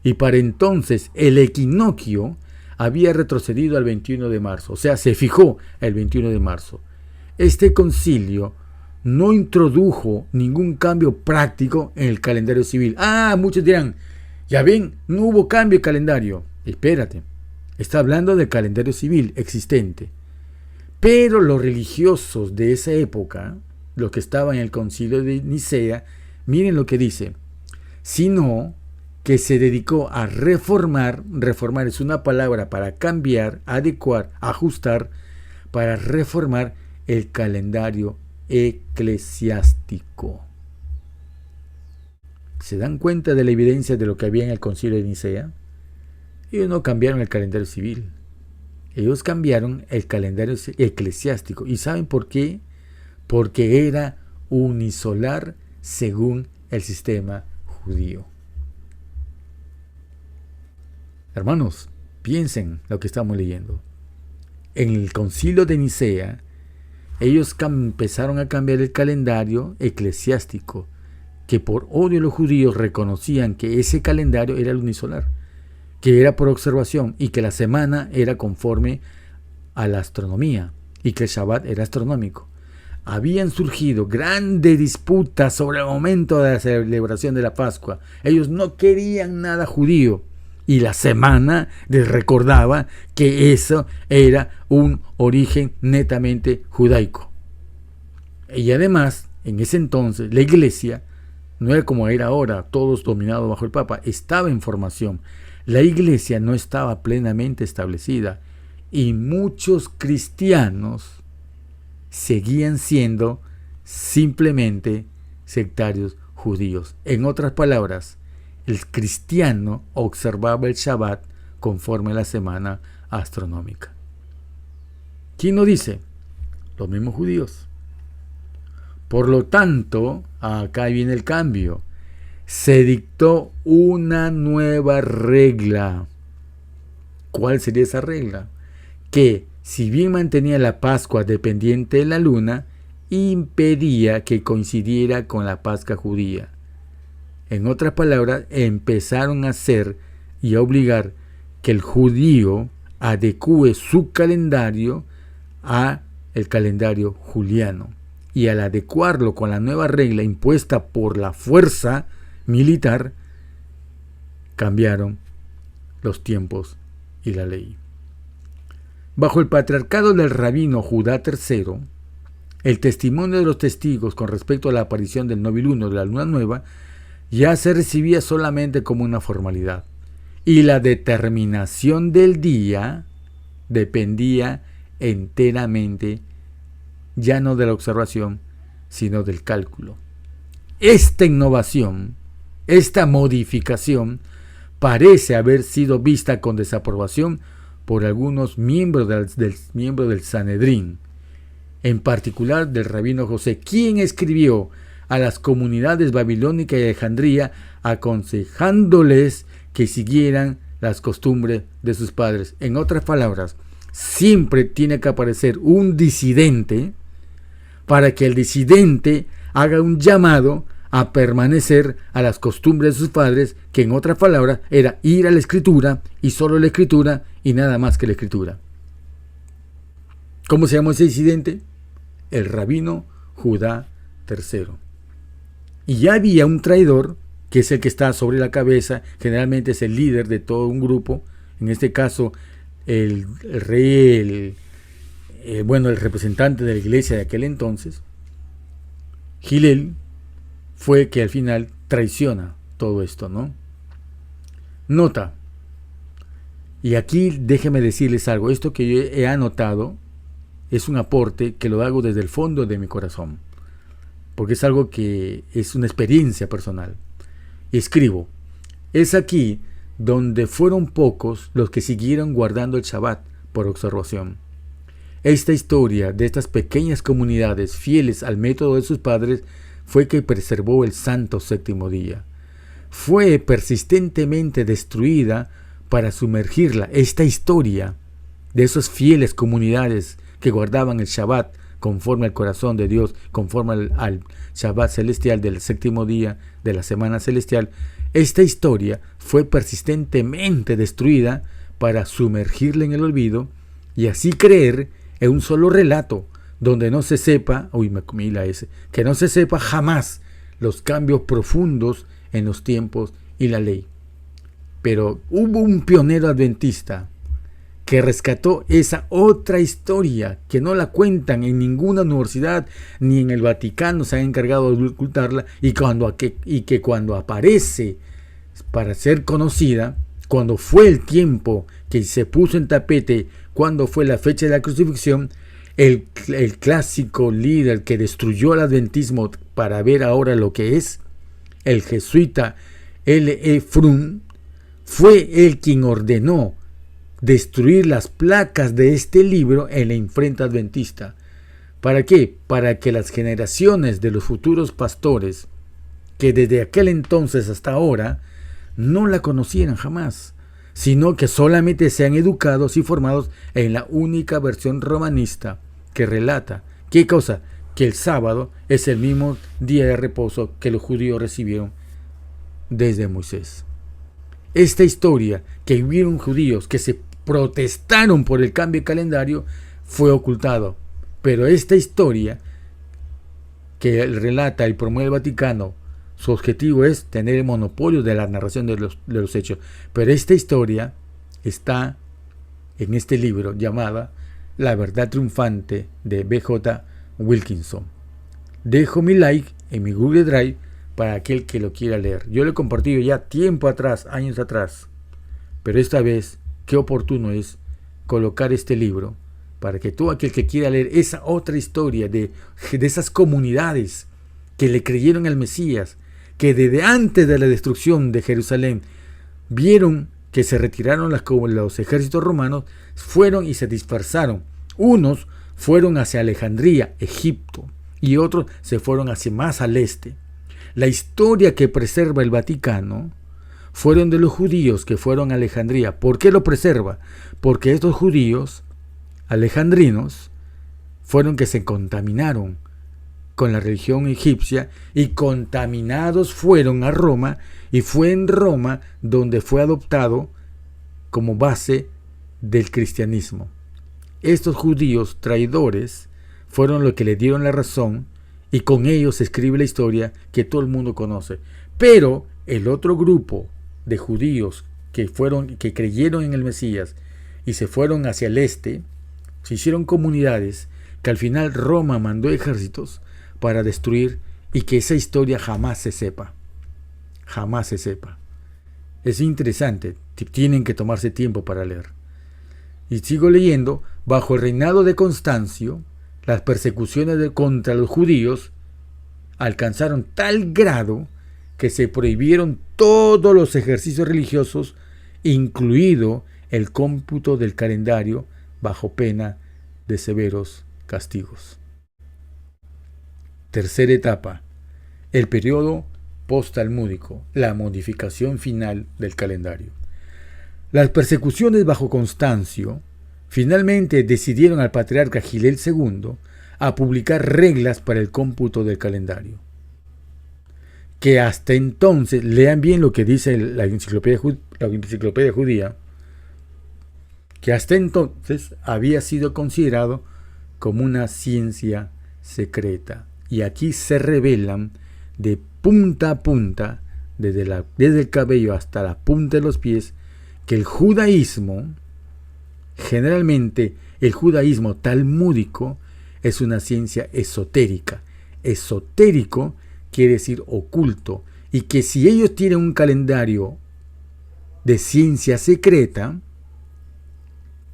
y para entonces el equinoccio había retrocedido al 21 de marzo, o sea, se fijó el 21 de marzo. Este concilio no introdujo ningún cambio práctico en el calendario civil. Muchos dirán, ya ven, no hubo cambio de calendario. Espérate, está hablando del calendario civil existente. Pero los religiosos de esa época, los que estaban en el concilio de Nicea, miren lo que dice, sino que se dedicó a reformar es una palabra para cambiar, adecuar, ajustar, para reformar el calendario eclesiástico. ¿Se dan cuenta de la evidencia de lo que había en el concilio de Nicea? Ellos no cambiaron el calendario civil, ellos cambiaron el calendario eclesiástico. ¿Y saben por qué? Porque era unisolar según el sistema judío. Hermanos, piensen lo que estamos leyendo. En el concilio de Nicea, ellos empezaron a cambiar el calendario eclesiástico, que por odio a los judíos reconocían que ese calendario era el unisolar, que era por observación y que la semana era conforme a la astronomía y que el Shabbat era astronómico. Habían surgido grandes disputas sobre el momento de la celebración de la Pascua. Ellos no querían nada judío y la semana les recordaba que eso era un origen netamente judaico. Y además, en ese entonces, la iglesia no era como era ahora, todos dominados bajo el Papa, estaba en formación. La iglesia no estaba plenamente establecida y muchos cristianos seguían siendo simplemente sectarios judíos. En otras palabras, el cristiano observaba el Shabbat conforme a la semana astronómica. ¿Quién lo dice? Los mismos judíos. Por lo tanto, acá viene el cambio. Se dictó una nueva regla. ¿Cuál sería esa regla? Que si bien mantenía la Pascua dependiente de la luna, impedía que coincidiera con la Pascua judía. En otras palabras, empezaron a hacer y a obligar que el judío adecúe su calendario a el calendario juliano. Y al adecuarlo con la nueva regla impuesta por la fuerza militar, cambiaron los tiempos y la ley. Bajo el patriarcado del rabino Judá III, el testimonio de los testigos con respecto a la aparición del novilunio de la luna nueva ya se recibía solamente como una formalidad, y la determinación del día dependía enteramente ya no de la observación, sino del cálculo. Esta innovación, esta modificación, parece haber sido vista con desaprobación por algunos miembros del Sanedrín, en particular del rabino José, quien escribió a las comunidades babilónica y Alejandría aconsejándoles que siguieran las costumbres de sus padres. En otras palabras, siempre tiene que aparecer un disidente para que el disidente haga un llamado a permanecer a las costumbres de sus padres, que en otras palabras era ir a la Escritura y solo la Escritura y nada más que la Escritura. ¿Cómo se llamó ese disidente? El rabino Judá III. Y ya había un traidor, que es el que está sobre la cabeza, generalmente es el líder de todo un grupo, en este caso el rey, el representante de la iglesia de aquel entonces, Gilel, fue que al final traiciona todo esto, ¿no? Nota, y aquí déjeme decirles algo, esto que yo he anotado es un aporte que lo hago desde el fondo de mi corazón, porque es algo que es una experiencia personal. Escribo, es aquí donde fueron pocos los que siguieron guardando el Shabbat por observación. Esta historia de estas pequeñas comunidades fieles al método de sus padres fue que preservó el santo séptimo día. Fue persistentemente destruida para sumergirla. Esta historia de esas fieles comunidades que guardaban el Shabbat conforme al corazón de Dios, conforme al Shabbat celestial del séptimo día de la semana celestial, Esta historia fue persistentemente destruida para sumergirla en el olvido y así creer en un solo relato donde no se sepa, que no se sepa jamás los cambios profundos en los tiempos y la ley. Pero hubo un pionero adventista que rescató esa otra historia que no la cuentan en ninguna universidad ni en el Vaticano se han encargado de ocultarla, y que cuando aparece para ser conocida, cuando fue el tiempo que se puso en tapete, cuando fue la fecha de la crucifixión, el clásico líder que destruyó el adventismo para ver ahora lo que es, el jesuita L.E. Fromm, fue el quien ordenó destruir las placas de este libro en la imprenta adventista. ¿Para qué? Para que las generaciones de los futuros pastores, que desde aquel entonces hasta ahora no la conocieran jamás, sino que solamente sean educados y formados en la única versión romanista que relata, ¿qué cosa? Que el sábado es el mismo día de reposo que los judíos recibieron desde Moisés. Esta historia que vivieron judíos que se protestaron por el cambio de calendario fue ocultado, pero esta historia que relata y promueve el Vaticano, su objetivo es tener el monopolio de la narración de los hechos, pero esta historia está en este libro llamada La verdad triunfante de B.J. Wilkinson. Dejo mi like en mi Google Drive para aquel que lo quiera leer. Yo lo he compartido ya tiempo atrás, años atrás, pero esta vez qué oportuno es colocar este libro para que todo aquel que quiera leer esa otra historia de esas comunidades que le creyeron al Mesías, que desde antes de la destrucción de Jerusalén vieron que se retiraron los ejércitos romanos, fueron y se dispersaron. Unos fueron hacia Alejandría, Egipto, y otros se fueron hacia más al este. La historia que preserva el Vaticano fueron de los judíos que fueron a Alejandría. ¿Por qué lo preserva? Porque estos judíos alejandrinos fueron que se contaminaron con la religión egipcia y contaminados fueron a Roma, y fue en Roma donde fue adoptado como base del cristianismo. Estos judíos traidores fueron los que le dieron la razón, y con ellos se escribe la historia que todo el mundo conoce. Pero el otro grupo de judíos que creyeron en el Mesías y se fueron hacia el este, se hicieron comunidades que al final Roma mandó ejércitos para destruir, y que esa historia jamás se sepa. Jamás se sepa. Es interesante, tienen que tomarse tiempo para leer. Y sigo leyendo. Bajo el reinado de Constancio, las persecuciones contra los judíos alcanzaron tal grado que se prohibieron todos los ejercicios religiosos, incluido el cómputo del calendario, bajo pena de severos castigos. Tercera etapa, el periodo post-talmúdico, la modificación final del calendario. Las persecuciones bajo Constancio finalmente decidieron al patriarca Gilel II a publicar reglas para el cómputo del calendario, que hasta entonces, lean bien lo que dice la enciclopedia judía, que hasta entonces había sido considerado como una ciencia secreta. Y aquí se revelan de punta a punta, desde el cabello hasta la punta de los pies, que el judaísmo, generalmente el judaísmo talmúdico, es una ciencia esotérica. Esotérico quiere decir oculto, y que si ellos tienen un calendario de ciencia secreta,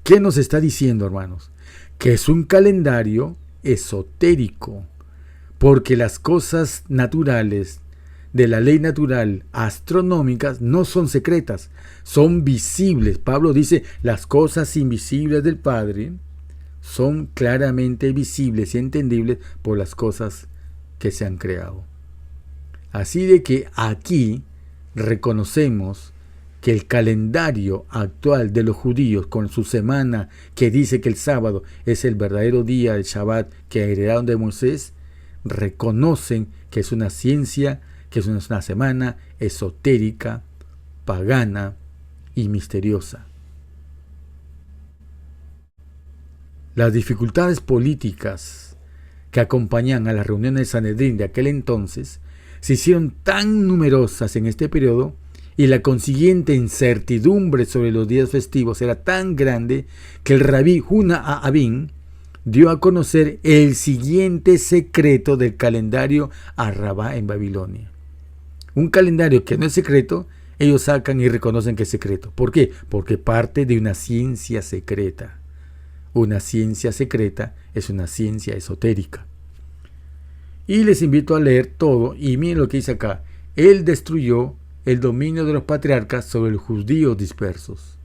¿qué nos está diciendo, hermanos? Que es un calendario esotérico, porque las cosas naturales de la ley natural astronómicas no son secretas, son visibles. Pablo dice, las cosas invisibles del Padre son claramente visibles y entendibles por las cosas que se han creado. Así de que aquí reconocemos que el calendario actual de los judíos, con su semana que dice que el sábado es el verdadero día del Shabbat que heredaron de Moisés, reconocen que es una ciencia, que es una semana esotérica, pagana y misteriosa. Las dificultades políticas que acompañan a las reuniones de Sanedrín de aquel entonces se hicieron tan numerosas en este periodo y la consiguiente incertidumbre sobre los días festivos era tan grande que el rabí Huna Abin dio a conocer el siguiente secreto del calendario Arrabá en Babilonia. Un calendario que no es secreto, ellos sacan y reconocen que es secreto. ¿Por qué? Porque parte de una ciencia secreta. Una ciencia secreta es una ciencia esotérica. Y les invito a leer todo y miren lo que dice acá. Él destruyó el dominio de los patriarcas sobre los judíos dispersos.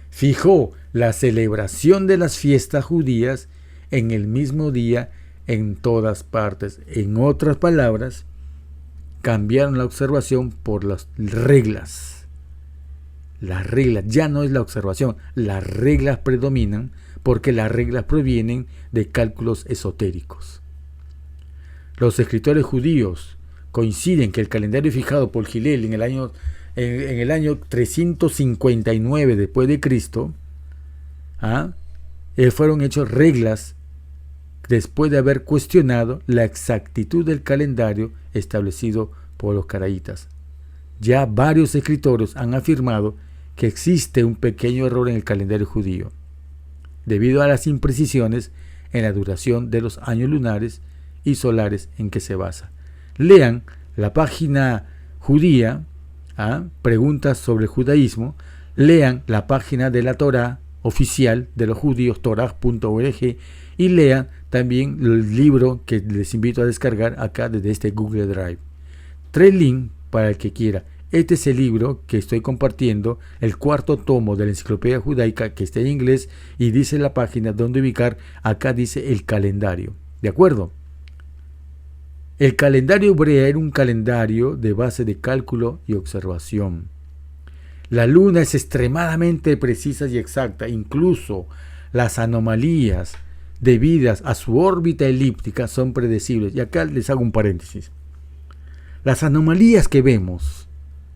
Fijó la celebración de las fiestas judías en el mismo día en todas partes. En otras palabras, cambiaron la observación por las reglas. Las reglas, ya no es la observación, las reglas predominan porque las reglas provienen de cálculos esotéricos. Los escritores judíos coinciden que el calendario fijado por Hillel en el año 359 después de Cristo, fueron hechos reglas después de haber cuestionado la exactitud del calendario establecido por los caraítas. Ya varios escritores han afirmado que existe un pequeño error en el calendario judío, debido a las imprecisiones en la duración de los años lunares y solares en que se basa. Lean la página judía, preguntas sobre el judaísmo, lean la página de la Torá oficial de los judíos, torah.org, y lean también el libro que les invito a descargar acá desde este Google Drive. 3 links para el que quiera. Este es el libro que estoy compartiendo, el 4º tomo de la enciclopedia judaica, que está en inglés, y dice la página donde ubicar. Acá dice el calendario. ¿De acuerdo? El calendario hebreo era un calendario de base de cálculo y observación. La luna es extremadamente precisa y exacta. Incluso las anomalías debidas a su órbita elíptica son predecibles. Y acá les hago un paréntesis. Las anomalías que vemos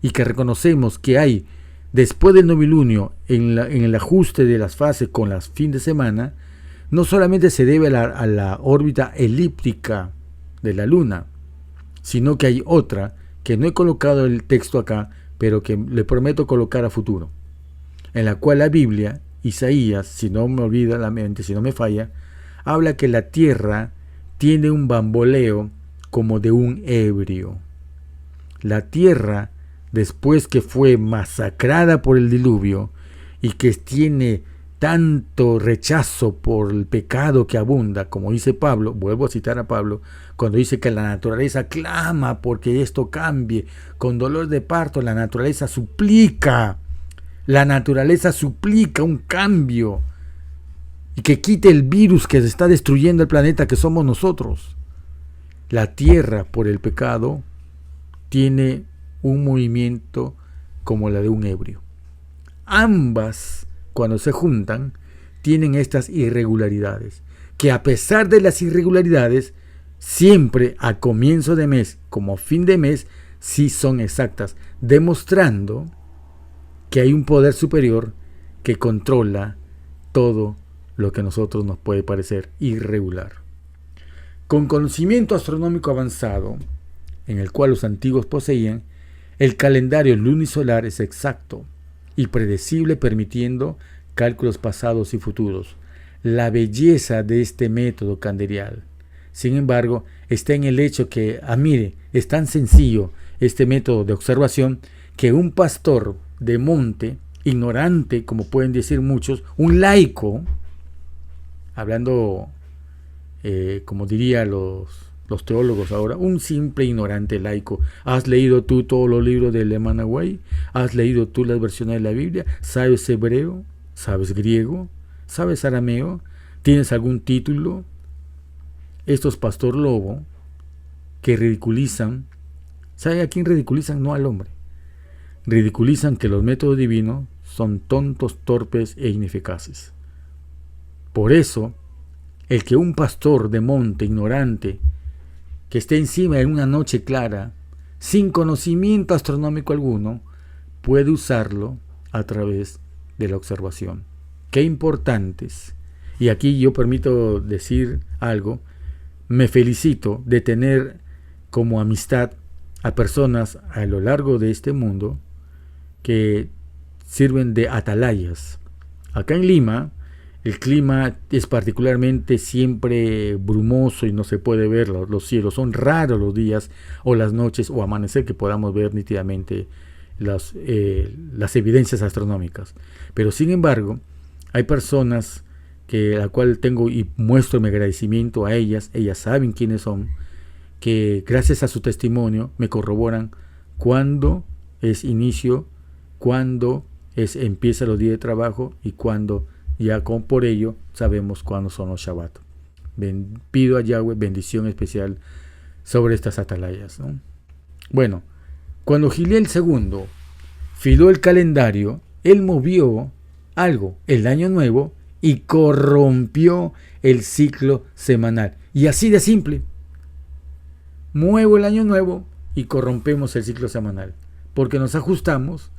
y que reconocemos que hay después del novilunio en el ajuste de las fases con las fines de semana, no solamente se debe a la órbita elíptica de la luna, sino que hay otra que no he colocado el texto acá, pero que le prometo colocar a futuro, en la cual la Biblia, Isaías, si no me olvida la mente, si no me falla, habla que la tierra tiene un bamboleo como de un ebrio. La tierra, después que fue masacrada por el diluvio y que tiene tanto rechazo por el pecado que abunda, como dice Pablo, vuelvo a citar a Pablo, cuando dice que la naturaleza clama porque esto cambie, con dolor de parto la naturaleza suplica un cambio y que quite el virus que se está destruyendo el planeta que somos nosotros. La tierra por el pecado tiene un movimiento como la de un ebrio. Ambas, cuando se juntan, tienen estas irregularidades, que a pesar de las irregularidades, siempre a comienzo de mes como a fin de mes, sí son exactas, demostrando que hay un poder superior que controla todo lo que a nosotros nos puede parecer irregular. Con conocimiento astronómico avanzado, en el cual los antiguos poseían, el calendario lunisolar es exacto y predecible, permitiendo cálculos pasados y futuros. La belleza de este método candelial, sin embargo, está en el hecho que, mire, es tan sencillo este método de observación que un pastor de monte, ignorante, como pueden decir muchos, un laico, hablando como diría los teólogos ahora, un simple ignorante laico. ¿Has leído tú todos los libros de Emanuel? ¿Has leído tú las versiones de la Biblia? ¿Sabes hebreo? ¿Sabes griego? ¿Sabes arameo? ¿Tienes algún título? Estos pastor lobo que ridiculizan, ¿sabe a quién ridiculizan? No al hombre. Ridiculizan que los métodos divinos son tontos, torpes e ineficaces. Por eso, el que un pastor de monte ignorante que esté encima de una noche clara sin conocimiento astronómico alguno, puede usarlo a través de la observación. Qué importantes. Y aquí yo permito decir algo. Me felicito de tener como amistad a personas a lo largo de este mundo que sirven de atalayas. Acá en Lima, el clima es particularmente siempre brumoso y no se puede ver los cielos. Son raros los días o las noches o amanecer que podamos ver nítidamente las evidencias astronómicas. Pero sin embargo, hay personas a la cual tengo y muestro mi agradecimiento a ellas saben quiénes son, que gracias a su testimonio me corroboran cuándo es inicio, cuándo empieza los días de trabajo y cuándo ya por ello sabemos cuándo son los Shabbat. Pido a Yahweh bendición especial sobre estas atalayas, ¿no? Bueno, cuando Giliel II filó el calendario, él movió algo, el año nuevo, y corrompió el ciclo semanal. Y así de simple. Muevo el año nuevo y corrompemos el ciclo semanal. Porque nos ajustamos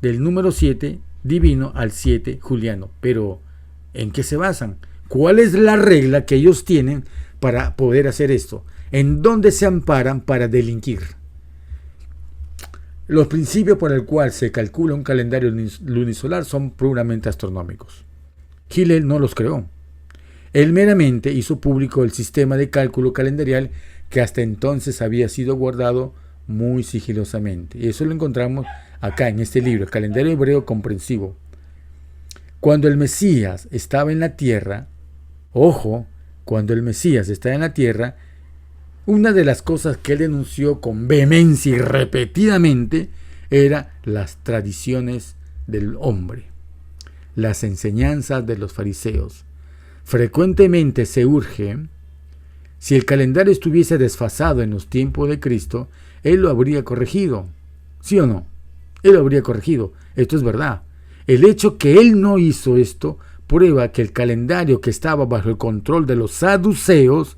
del número 7 divino al 7 juliano. Pero, ¿en qué se basan? ¿Cuál es la regla que ellos tienen para poder hacer esto? ¿En dónde se amparan para delinquir? Los principios por el cual se calcula un calendario lunisolar son puramente astronómicos. Hillel no los creó. Él meramente hizo público el sistema de cálculo calendarial que hasta entonces había sido guardado muy sigilosamente. Y eso lo encontramos acá en este libro, el calendario hebreo comprensivo. Cuando el Mesías estaba en la tierra, ojo, cuando el Mesías estaba en la tierra, una de las cosas que él denunció con vehemencia y repetidamente era las tradiciones del hombre, las enseñanzas de los fariseos. Frecuentemente se urge, si el calendario estuviese desfasado en los tiempos de Cristo, él lo habría corregido. ¿Sí o no? Él lo habría corregido. Esto es verdad. El hecho que él no hizo esto prueba que el calendario que estaba bajo el control de los saduceos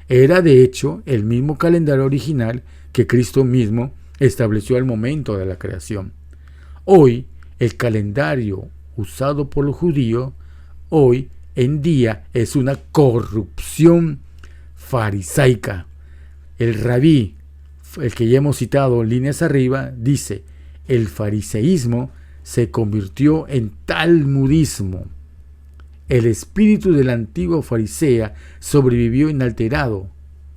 era de hecho el mismo calendario original que Cristo mismo estableció al momento de la creación. Hoy, el calendario usado por los judíos, hoy en día es una corrupción farisaica. El rabí, el que ya hemos citado líneas arriba, dice, el fariseísmo se convirtió en talmudismo. El espíritu del antiguo farisea sobrevivió inalterado.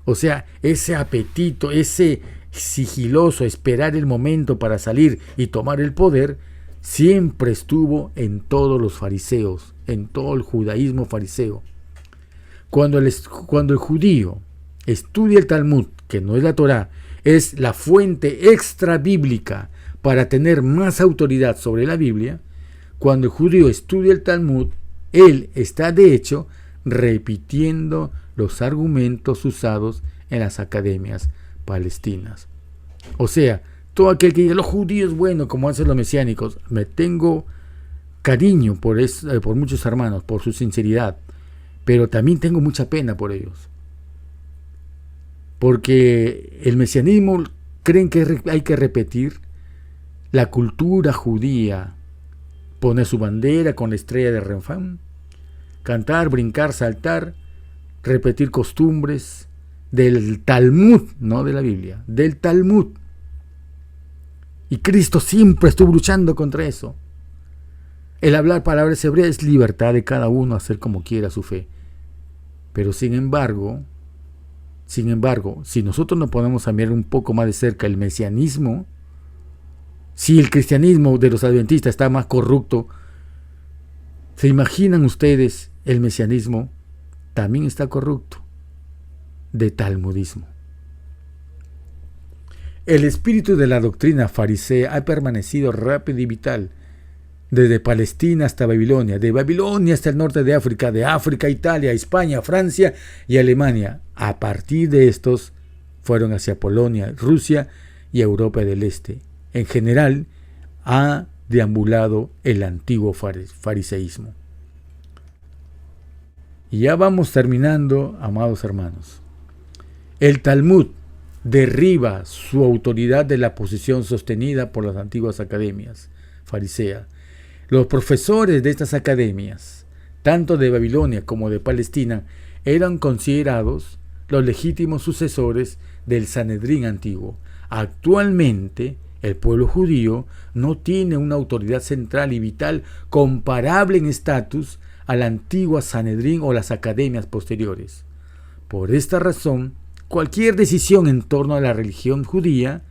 O sea, ese apetito, ese sigiloso esperar el momento para salir y tomar el poder, siempre estuvo en todos los fariseos, en todo el judaísmo fariseo. Cuando el judío estudia el Talmud, que no es la Torá, es la fuente extra bíblica para tener más autoridad sobre la Biblia, cuando el judío estudia el Talmud, él está de hecho repitiendo los argumentos usados en las academias palestinas. O sea, todo aquel que diga los judíos, bueno, como hacen los mesiánicos, me tengo cariño por muchos hermanos, por su sinceridad, pero también tengo mucha pena por ellos. Porque el mesianismo creen que hay que repetir la cultura judía, poner su bandera con la estrella de Renfán, cantar, brincar, saltar, repetir costumbres del Talmud, no de la Biblia, del Talmud. Y Cristo siempre estuvo luchando contra eso. El hablar palabras hebreas es libertad de cada uno a hacer como quiera su fe. Pero sin embargo, si nosotros nos podemos mirar un poco más de cerca el mesianismo, si el cristianismo de los adventistas está más corrupto, ¿se imaginan ustedes el mesianismo? También está corrupto de talmudismo. El espíritu de la doctrina farisea ha permanecido rápido y vital desde Palestina hasta Babilonia, de Babilonia hasta el norte de África a Italia, España, Francia y Alemania. A partir de estos fueron hacia Polonia, Rusia y Europa del Este. En general, ha deambulado el antiguo fariseísmo. Y ya vamos terminando, amados hermanos. El Talmud, derriba su autoridad de la posición sostenida por las antiguas academias fariseas. Los profesores de estas academias, tanto de Babilonia como de Palestina, eran considerados los legítimos sucesores del Sanedrín antiguo. Actualmente, el pueblo judío no tiene una autoridad central y vital comparable en estatus a la antigua Sanedrín o las academias posteriores. Por esta razón, cualquier decisión en torno a la religión judía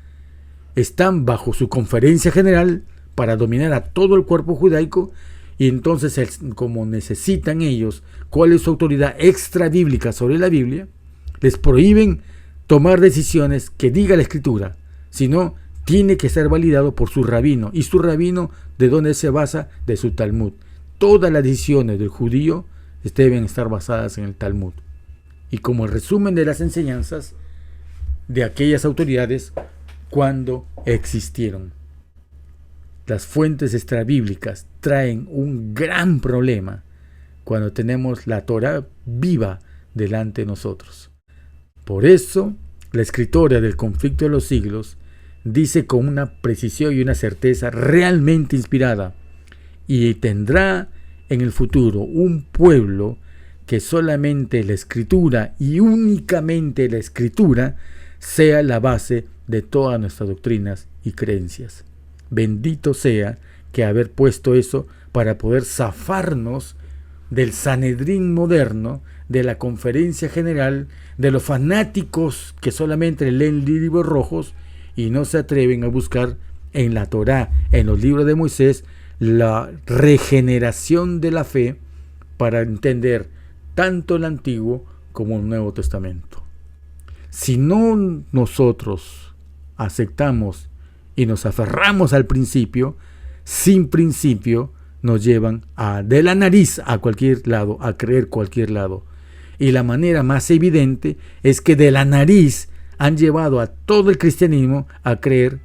están bajo su conferencia general para dominar a todo el cuerpo judaico, y entonces, como necesitan ellos cuál es su autoridad extra bíblica sobre la Biblia, les prohíben tomar decisiones que diga la Escritura, sino tiene que ser validado por su rabino. ¿Y su rabino de dónde se basa? De su Talmud. Todas las decisiones del judío deben estar basadas en el Talmud. Y como el resumen de las enseñanzas de aquellas autoridades cuando existieron. Las fuentes extrabíblicas traen un gran problema cuando tenemos la Torá viva delante de nosotros. Por eso, la escritora del Conflicto de los Siglos dice con una precisión y una certeza realmente inspirada: y tendrá en el futuro un pueblo que solamente la Escritura y únicamente la Escritura sea la base de todas nuestras doctrinas y creencias. Bendito sea que haber puesto eso para poder zafarnos del Sanedrín moderno, de la conferencia general, de los fanáticos que solamente leen libros rojos y no se atreven a buscar en la Torá, en los libros de Moisés, la regeneración de la fe para entender tanto el Antiguo como el Nuevo Testamento. Si no nosotros aceptamos y nos aferramos al principio, sin principio nos llevan de la nariz a cualquier lado, a creer cualquier lado. Y la manera más evidente es que de la nariz han llevado a todo el cristianismo a creer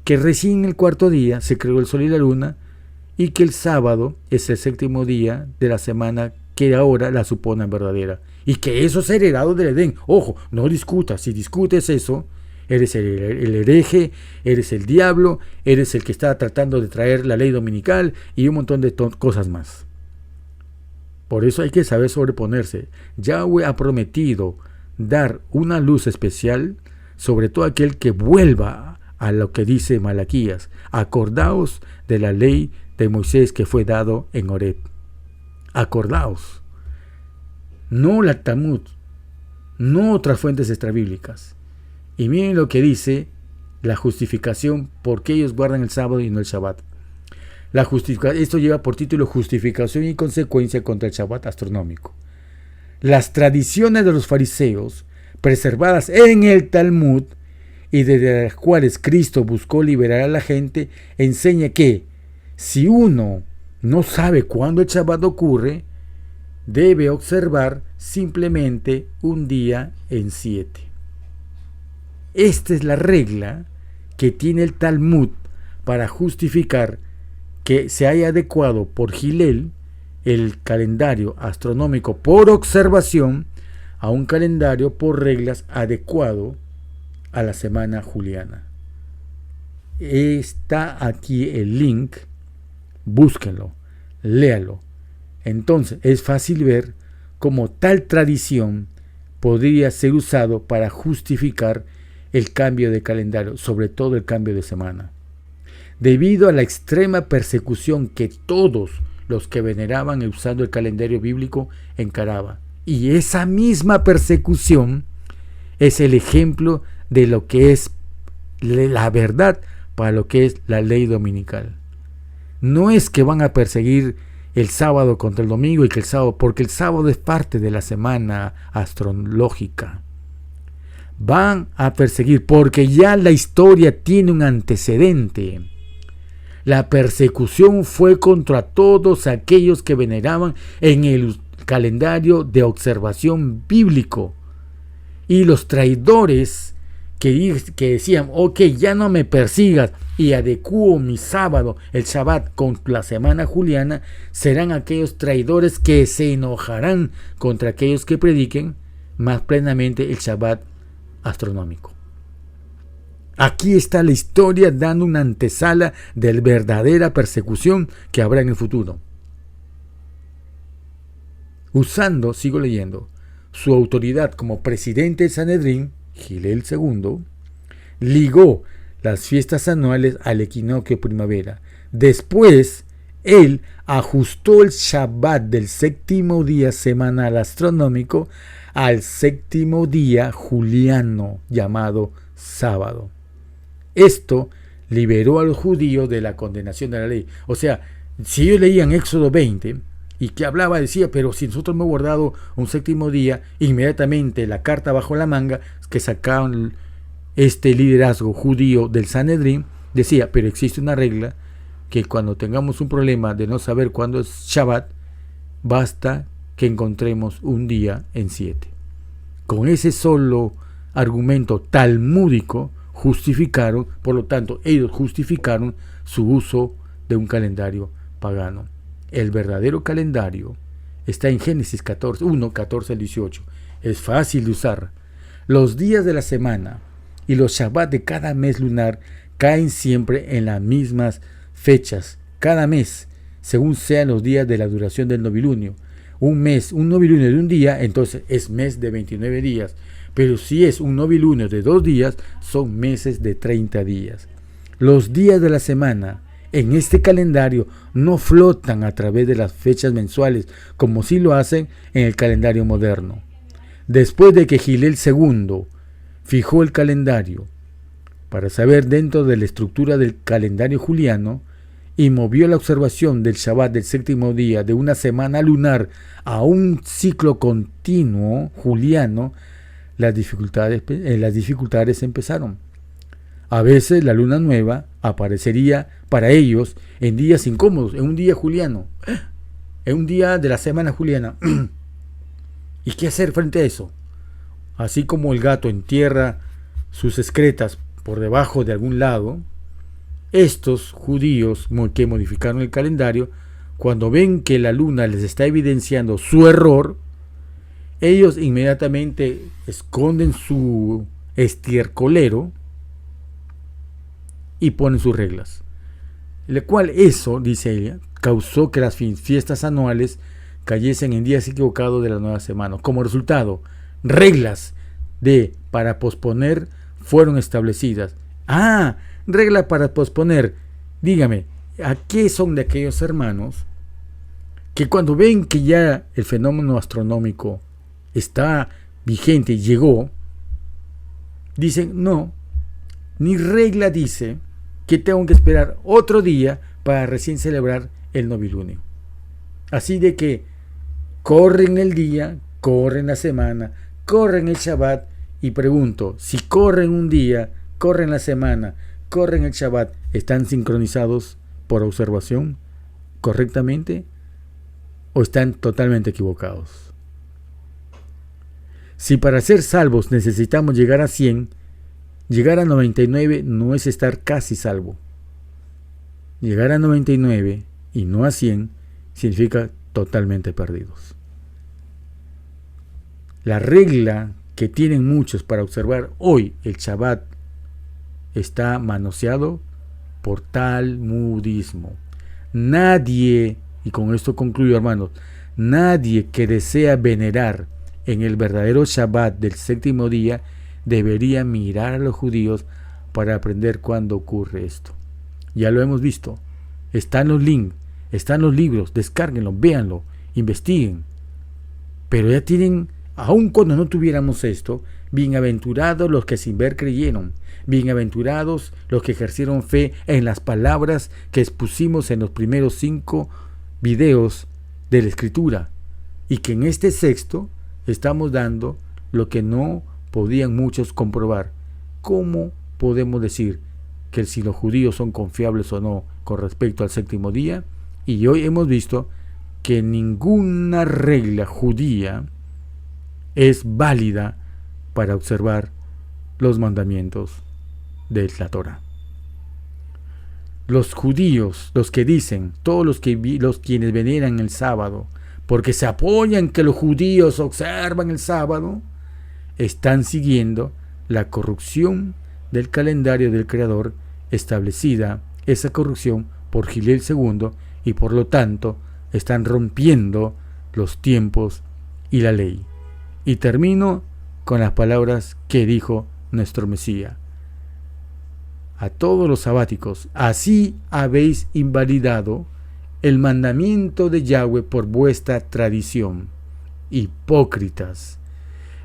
que recién el cuarto día se creó el sol y la luna, y que el sábado es el séptimo día de la semana que ahora la suponen verdadera, y que eso es heredado del Edén. Ojo, no discutas. Si discutes eso, eres el hereje, eres el diablo, eres el que está tratando de traer la ley dominical y un montón de cosas más. Por eso hay que saber sobreponerse. Yahweh ha prometido dar una luz especial sobre todo aquel que vuelva a lo que dice Malaquías: acordaos de la ley de Moisés que fue dado en Horeb. Acordaos. No la Talmud, no otras fuentes extrabíblicas. Y miren lo que dice la justificación, porque ellos guardan el sábado y no el Shabbat. Esto lleva por título Justificación y consecuencia contra el Shabbat astronómico. Las tradiciones de los fariseos, preservadas en el Talmud, y desde las cuales Cristo buscó liberar a la gente, enseña que si uno no sabe cuándo el Shabbat ocurre, debe observar simplemente un día en 7. Esta es la regla que tiene el Talmud para justificar que se haya adecuado por Hillel el calendario astronómico por observación a un calendario por reglas adecuado a la semana juliana. Está aquí el link, búsquenlo, léalo. Entonces es fácil ver cómo tal tradición podría ser usado para justificar el cambio de calendario, sobre todo el cambio de semana. Debido a la extrema persecución que todos los que veneraban usando el calendario bíblico encaraba. Y esa misma persecución es el ejemplo de lo que es la verdad para lo que es la ley dominical. No es que van a perseguir el sábado contra el domingo y que el sábado, porque el sábado es parte de la semana astrológica. Van a perseguir porque ya la historia tiene un antecedente. La persecución fue contra todos aquellos que veneraban en el calendario de observación bíblico. Y los traidores que decían, ok, ya no me persigas y adecuo mi sábado, el Shabbat, con la semana juliana, serán aquellos traidores que se enojarán contra aquellos que prediquen más plenamente el Shabbat astronómico. Aquí está la historia dando una antesala de la verdadera persecución que habrá en el futuro. Usando, sigo leyendo, su autoridad como presidente de Sanedrín, Gilel II, ligó las fiestas anuales al equinoccio primavera. Después, él ajustó el Shabbat del séptimo día semanal astronómico al séptimo día juliano llamado sábado. Esto liberó a los judíos de la condenación de la ley. O sea, si ellos leían Éxodo 20 y que hablaba, decía, pero si nosotros hemos guardado un séptimo día, inmediatamente la carta bajo la manga que sacaron este liderazgo judío del Sanedrín, decía, pero existe una regla que cuando tengamos un problema de no saber cuándo es Shabbat, basta que encontremos un día en 7. Con ese solo argumento talmúdico justificaron, por lo tanto, ellos justificaron su uso de un calendario pagano. El verdadero calendario está en Génesis 1, 14 al 18. Es fácil de usar. Los días de la semana y los Shabbat de cada mes lunar caen siempre en las mismas fechas, cada mes, según sean los días de la duración del novilunio. Un novilunio de un día, entonces es mes de 29 días. Pero si es un novilunio de 2 días, son meses de 30 días. Los días de la semana en este calendario no flotan a través de las fechas mensuales, como sí lo hacen en el calendario moderno. Después de que Gilel II fijó el calendario para saber dentro de la estructura del calendario juliano y movió la observación del Shabbat del séptimo día de una semana lunar a un ciclo continuo juliano, las dificultades empezaron. A veces la luna nueva aparecería para ellos en días incómodos, en un día juliano, en un día de la semana juliana. ¿Y qué hacer frente a eso? Así como el gato entierra sus excretas por debajo de algún lado, estos judíos que modificaron el calendario, cuando ven que la luna les está evidenciando su error, ellos inmediatamente esconden su estiércolero y ponen sus reglas. Lo cual eso, dice ella, causó que las fiestas anuales cayesen en días equivocados de la nueva semana. Como resultado, reglas para posponer fueron establecidas. Regla para posponer. Dígame, ¿a qué son de aquellos hermanos que cuando ven que ya el fenómeno astronómico está vigente y llegó, dicen, no, ni regla dice que tengo que esperar otro día para recién celebrar el novilunio? Así de que corren el día, corren la semana, corren el Shabbat, y pregunto, si corren un día, corren la semana, corren el Shabbat, ¿están sincronizados por observación correctamente o están totalmente equivocados? Si para ser salvos necesitamos llegar a 100, llegar a 99 no es estar casi salvo. Llegar a 99 y no a 100 significa totalmente perdidos. La regla que tienen muchos para observar hoy el Shabbat está manoseado por talmudismo. Nadie, y con esto concluyo, hermanos, nadie que desea venerar en el verdadero Shabbat del séptimo día debería mirar a los judíos para aprender cuándo ocurre esto. Ya lo hemos visto. Están los links, están los libros, descárguenlo, véanlo, investiguen. Pero ya tienen, aun cuando no tuviéramos esto, bienaventurados los que sin ver creyeron, bienaventurados los que ejercieron fe en las palabras que expusimos en los primeros 5 videos de la Escritura, y que en este sexto estamos dando lo que no podían muchos comprobar. ¿Cómo podemos decir que si los judíos son confiables o no con respecto al séptimo día? Y hoy hemos visto que ninguna regla judía es válida para observar los mandamientos de la Torá. Los judíos, los que dicen, todos los quienes veneran el sábado, porque se apoyan que los judíos observan el sábado, están siguiendo la corrupción del calendario del Creador, establecida esa corrupción por Giliel II, y por lo tanto están rompiendo los tiempos y la ley. Y termino con las palabras que dijo nuestro Mesías a todos los sabáticos: así habéis invalidado el mandamiento de Yahweh por vuestra tradición. Hipócritas.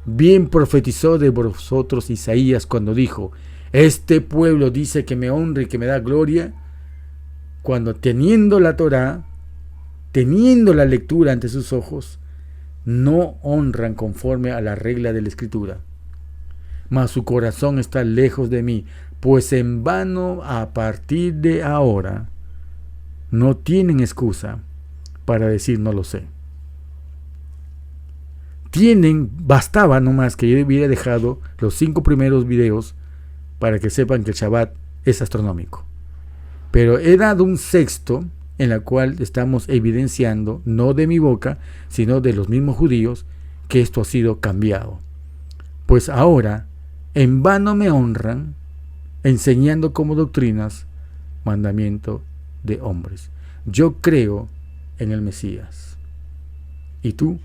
Bien profetizó de vosotros Isaías cuando dijo: este pueblo dice que me honra y que me da gloria, cuando teniendo la Torá, teniendo la lectura ante sus ojos, no honran conforme a la regla de la Escritura. Mas su corazón está lejos de mí, pues en vano a partir de ahora no tienen excusa para decir no lo sé. Bastaba nomás que yo hubiera dejado los 5 primeros videos para que sepan que el Shabbat es astronómico. Pero he dado un sexto en la cual estamos evidenciando, no de mi boca, sino de los mismos judíos, que esto ha sido cambiado. Pues ahora en vano me honran, enseñando como doctrinas mandamiento de hombres. Yo creo en el Mesías. ¿Y tú?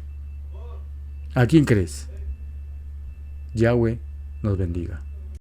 ¿A quién crees? Yahweh nos bendiga.